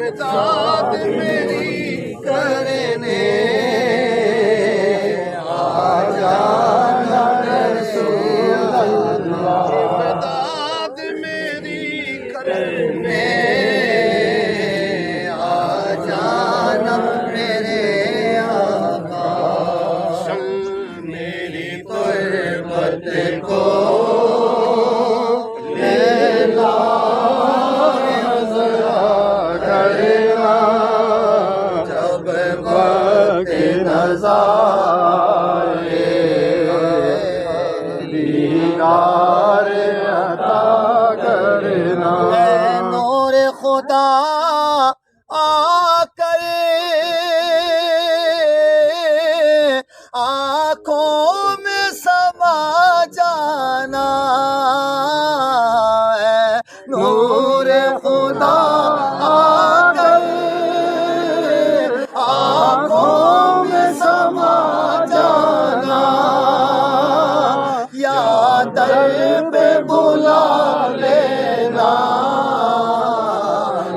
امداد میری کرنے آ جانا رسول اللہ، امداد میری کرنے آ جانا میرے آقا، چل میری تربت کو دیدار عطا کرنا، اے نور خدا آ کر آنکھوں میں سما جانا، اے نور خدا آ کر آنکھوں میں سما جانا، یا در پہ بلا لینا،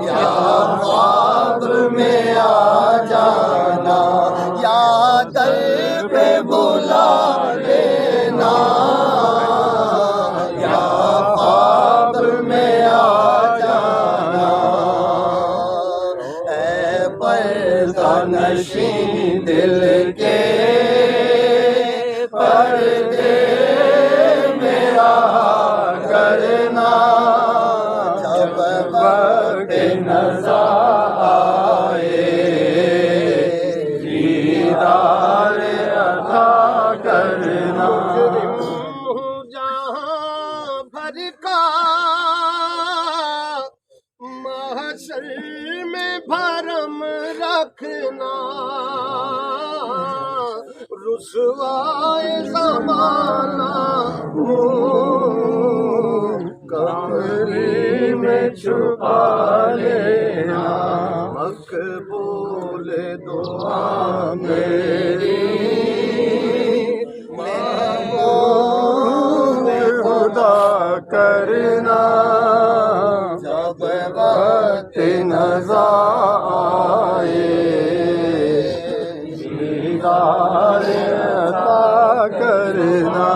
یا خواب میں آ جانا، یا در پہ بلا لینا، یا خواب میں آ جانا، اے پردہ نشین دل کے پردے میرا کرنا، جب وقت نظر آئے دیدار عطا کرنا، جہاں بھر کا محشر میں بھرم رکھنا، رسوائے زمانہ کمری میں چھپا لینا، مقبول دعا میری محبوب خدا کرنا، جب وقت نظر آئے دیدار عطا کرنا۔